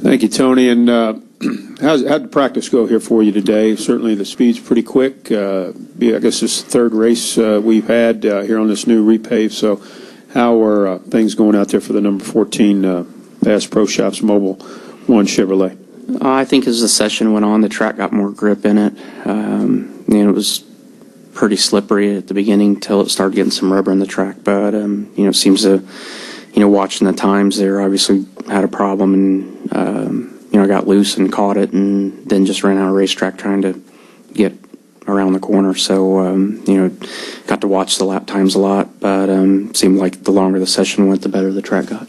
Thank you, Tony. And how'd the practice go here for you today? Certainly the speed's pretty quick. I guess this is the third race we've had here on this new repave. So how are things going out there for the number 14 Bass Pro Shops Mobile 1 Chevrolet? I think as the session went on, the track got more grip in it. It was pretty slippery at the beginning until it started getting some rubber in the track. But, it seems to, watching the times there, obviously had a problem and, I got loose and caught it and then just ran out of racetrack trying to get around the corner. So, got to watch the lap times a lot, but seemed like the longer the session went, the better the track got.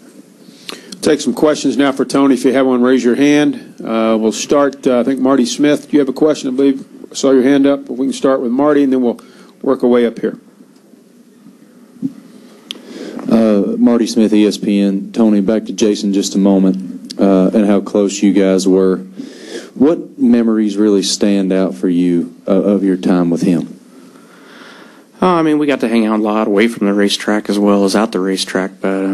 Take some questions now for Tony. If you have one, raise your hand. We'll start, I think, Marty Smith. Do you have a question? I believe I saw your hand up. We can start with Marty, and then we'll work our way up here. Marty Smith, ESPN. Tony, back to Jason just a moment, and how close you guys were. What memories really stand out for you of your time with him? We got to hang out a lot away from the racetrack as well as out the racetrack, but,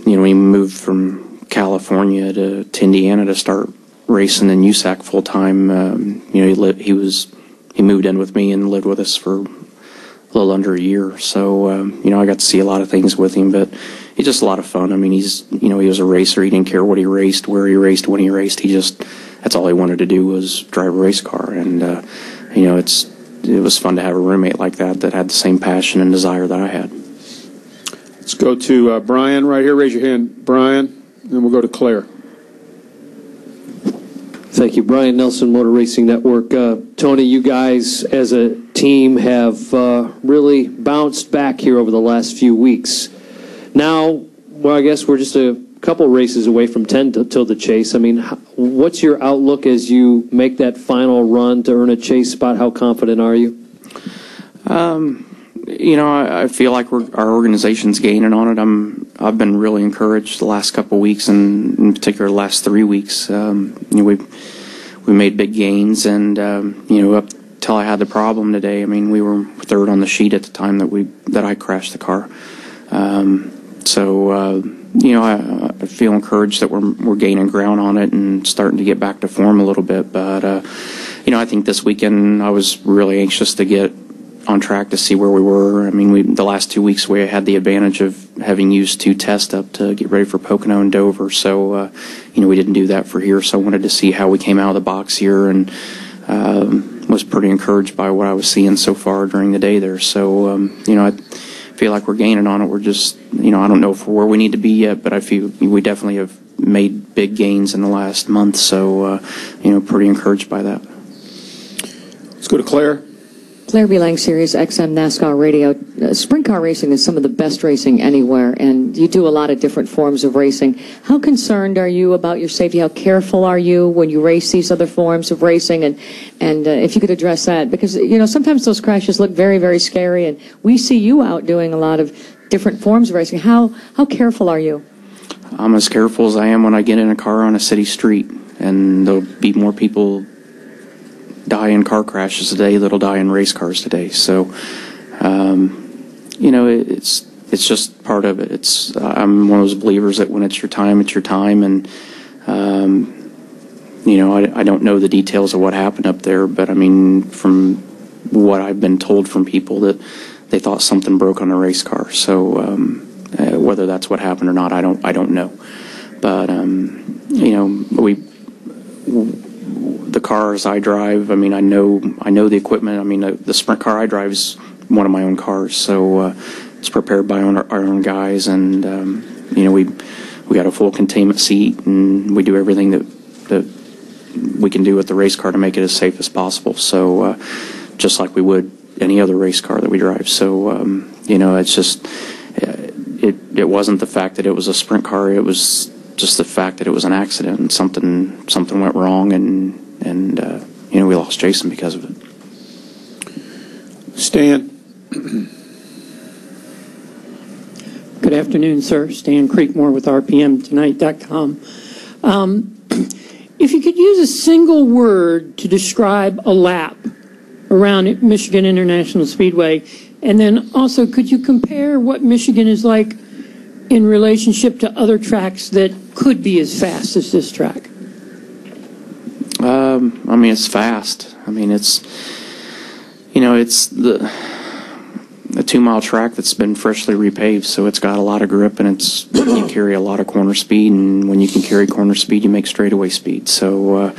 we moved from California to Indiana to start racing in USAC full time. He moved in with me and lived with us for a little under a year. So, I got to see a lot of things with him, but he's just a lot of fun. he was a racer. He didn't care what he raced, where he raced, when he raced. That's all he wanted to do was drive a race car. And, it was fun to have a roommate like that had the same passion and desire that I had. Let's go to Brian right here. Raise your hand, Brian. Then we'll go to Claire. Thank you. Brian Nelson, Motor Racing Network. Tony, you guys as a team have really bounced back here over the last few weeks. Now, I guess we're just a couple races away from 10 till the chase. What's your outlook as you make that final run to earn a chase spot? How confident are you? I feel like our organization's gaining on it. I've been really encouraged the last couple of weeks, and in particular the last 3 weeks. We made big gains, and up till I had the problem today. We were third on the sheet at the time that I crashed the car. I feel encouraged that we're gaining ground on it and starting to get back to form a little bit. But I think this weekend I was really anxious to get on track to see where we were. The last 2 weeks we had the advantage of having used 2 tests up to get ready for Pocono and Dover. So, we didn't do that for here. So I wanted to see how we came out of the box here, and was pretty encouraged by what I was seeing so far during the day there. So, I feel like we're gaining on it. We're just, I don't know where we need to be yet, but I feel we definitely have made big gains in the last month. So, pretty encouraged by that. Let's go to Claire. Claire B. Lang, Sirius XM NASCAR Radio. Sprint car racing is some of the best racing anywhere, and you do a lot of different forms of racing. How concerned are you about your safety? How careful are you when you race these other forms of racing? And if you could address that, because sometimes those crashes look very, very scary, and we see you out doing a lot of different forms of racing. How careful are you? I'm as careful as I am when I get in a car on a city street, and there'll be more people die in car crashes today that'll die in race cars today. So, it's just part of it. I'm one of those believers that when it's your time, it's your time. And, I don't know the details of what happened up there, but from what I've been told from people that they thought something broke on a race car. So, whether that's what happened or not, I don't know. But, the cars I drive, I know the equipment. The sprint car I drive is one of my own cars, so it's prepared by our own guys, and we got a full containment seat, and we do everything that we can do with the race car to make it as safe as possible. So just like we would any other race car that we drive. So it's just it wasn't the fact that it was a sprint car; it was just the fact that it was an accident and something went wrong, and we lost Jason because of it. Stan. Good afternoon, sir. Stan Creekmore with RPMTonight.com. If you could use a single word to describe a lap around Michigan International Speedway, and then also could you compare what Michigan is like in relationship to other tracks that could be as fast as this track? mean, it's fast. I mean, it's the a 2-mile track that's been freshly repaved, so it's got a lot of grip, and you carry a lot of corner speed, and when you can carry corner speed, you make straightaway speed. So,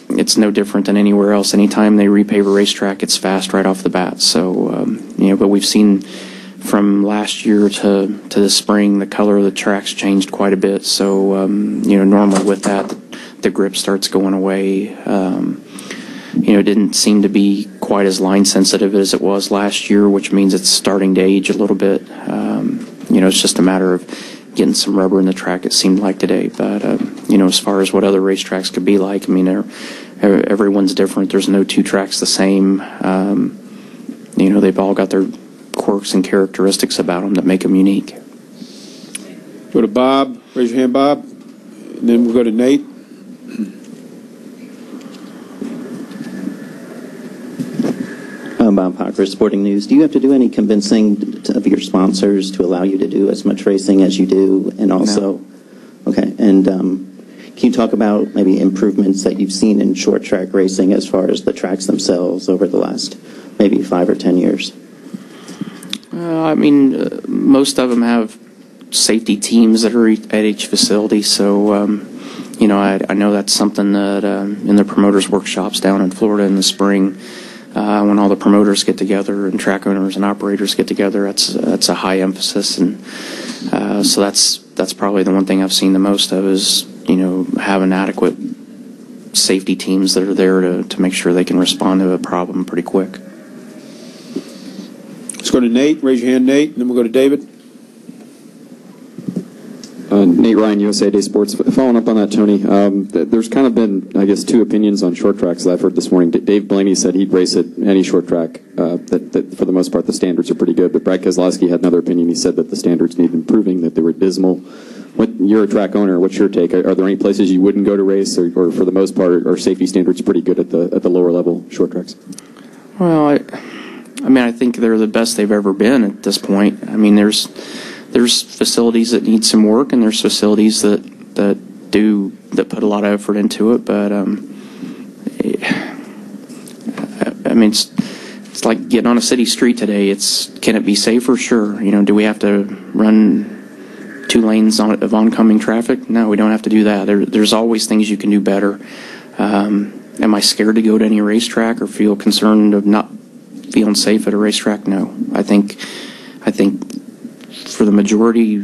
it's no different than anywhere else. Anytime they repave a racetrack, it's fast right off the bat. So, but we've seen from last year to the spring, the color of the track's changed quite a bit. So, normally with that, the grip starts going away. It didn't seem to be quite as line sensitive as it was last year, which means it's starting to age a little bit. It's just a matter of getting some rubber in the track, it seemed like today. But, as far as what other racetracks could be like, I mean, everyone's different. There's no two tracks the same. They've all got their quirks and characteristics about them that make them unique. Go to Bob. Raise your hand, Bob. And then we'll go to Nate. Bob Parker, Sporting News. Do you have to do any convincing of your sponsors to allow you to do as much racing as you do? And also, No. Okay, and can you talk about maybe improvements that you've seen in short track racing as far as the tracks themselves over the last maybe 5 or 10 years? Most of them have safety teams that are at each facility, so I know that's something that in the promoters' workshops down in Florida in the spring, when all the promoters get together and track owners and operators get together, that's a high emphasis, and so that's probably the one thing I've seen the most of is having adequate safety teams that are there to make sure they can respond to a problem pretty quick. Let's go to Nate. Raise your hand, Nate. And then we'll go to David. Nate Ryan, USA Today Sports. Following up on that, Tony, there's kind of been, I guess, two opinions on short tracks that I've heard this morning. Dave Blaney said he'd race at any short track, that for the most part the standards are pretty good, but Brad Keselowski had another opinion. He said that the standards need improving, that they were dismal. You're a track owner. What's your take? Are there any places you wouldn't go to race, or for the most part, are safety standards pretty good at the lower level short tracks? Well, I think they're the best they've ever been at this point. I mean, there's facilities that need some work, and there's facilities that put a lot of effort into it. But it's like getting on a city street today. Can it be safer? Sure. Do we have to run 2 lanes of oncoming traffic? No, we don't have to do that. There's always things you can do better. Am I scared to go to any racetrack or feel concerned of not feeling safe at a racetrack? No. I think for the majority,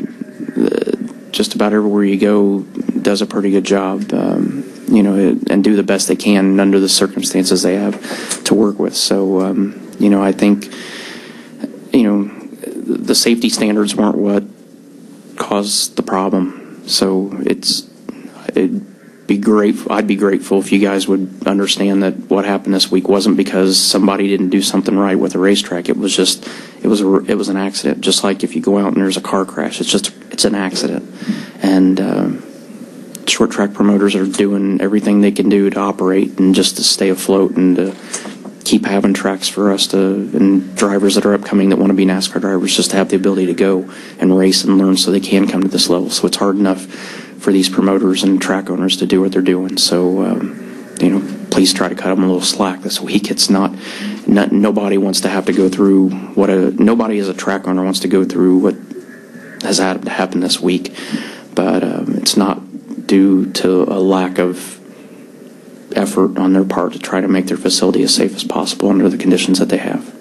just about everywhere you go does a pretty good job, and do the best they can under the circumstances they have to work with. So, I think, the safety standards weren't what caused the problem. So I'd be grateful if you guys would understand that what happened this week wasn't because somebody didn't do something right with a racetrack. It was an accident. Just like if you go out and there's a car crash, it's an accident. And short track promoters are doing everything they can do to operate and just to stay afloat and to keep having tracks for us and drivers that are upcoming that want to be NASCAR drivers just to have the ability to go and race and learn so they can come to this level. So it's hard enough for these promoters and track owners to do what they're doing. So, please try to cut them a little slack this week. Nobody wants to have to go through nobody as a track owner wants to go through what has had to happen this week. But it's not due to a lack of effort on their part to try to make their facility as safe as possible under the conditions that they have.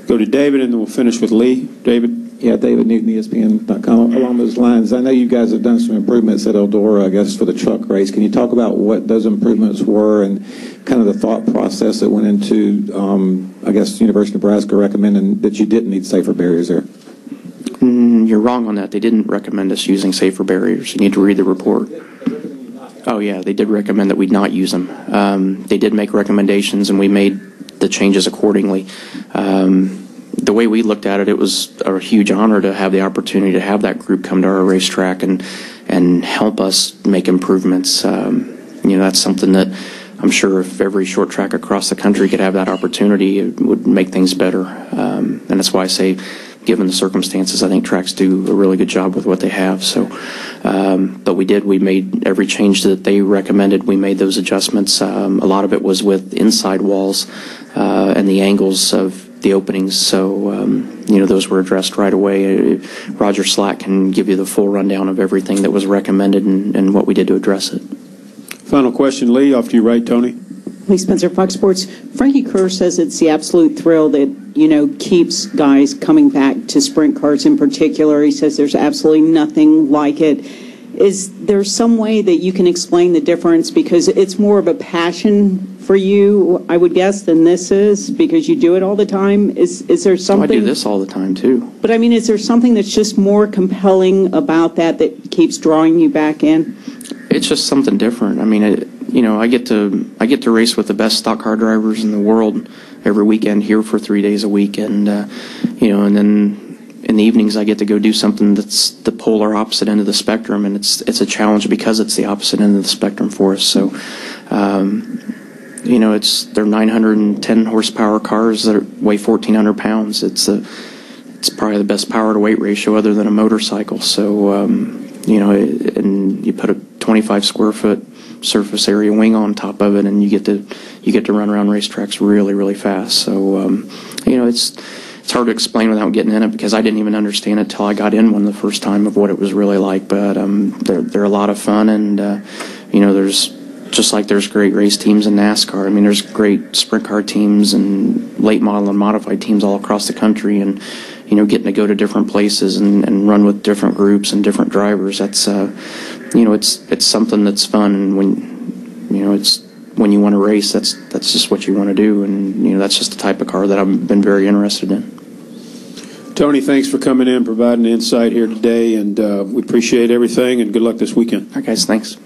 Go to David, and then we'll finish with Lee. David? Yeah, David Newton, ESPN.com. Along those lines, I know you guys have done some improvements at Eldora, I guess, for the truck race. Can you talk about what those improvements were and kind of the thought process that went into, University of Nebraska recommending that you didn't need safer barriers there? You're wrong on that. They didn't recommend us using safer barriers. You need to read the report. Oh, yeah, they did recommend that we not use them. They did make recommendations, and we made the changes accordingly. The way we looked at it, it was a huge honor to have the opportunity to have that group come to our racetrack and help us make improvements. That's something that I'm sure if every short track across the country could have that opportunity, it would make things better. And that's why I say given the circumstances, I think tracks do a really good job with what they have. So, but we made every change that they recommended. We made those adjustments. A lot of it was with inside walls and the angles of the openings. So, those were addressed right away. Roger Slack can give you the full rundown of everything that was recommended and what we did to address it. Final question, Lee, off to you right, Tony. Lee Spencer, Fox Sports. Frankie Kerr says it's the absolute thrill that, keeps guys coming back to sprint cars in particular. He says there's absolutely nothing like it. Is there some way that you can explain the difference? Because it's more of a passion for you, I would guess, than this is, because you do it all the time. Is there something? I do this all the time, too. But, is there something that's just more compelling about that keeps drawing you back in? It's just something different. I get to race with the best stock car drivers in the world every weekend here for 3 days a week, and and then in the evenings I get to go do something that's the polar opposite end of the spectrum, and it's a challenge because it's the opposite end of the spectrum for us. So, they're 910 horsepower cars that weigh 1,400 pounds. It's probably the best power to weight ratio other than a motorcycle. So, and you put a 25 square foot surface area wing on top of it, and you get to run around racetracks really, really fast. So, it's hard to explain without getting in it, because I didn't even understand it till I got in one the first time of what it was really like. But they're a lot of fun, and there's great race teams in NASCAR. There's great sprint car teams and late model and modified teams all across the country, and getting to go to different places and run with different groups and different drivers. That's it's something that's fun, and when you want to race, that's just what you want to do, and that's just the type of car that I've been very interested in. Tony, thanks for coming in, providing insight here today, and we appreciate everything, and good luck this weekend. All right, guys, thanks.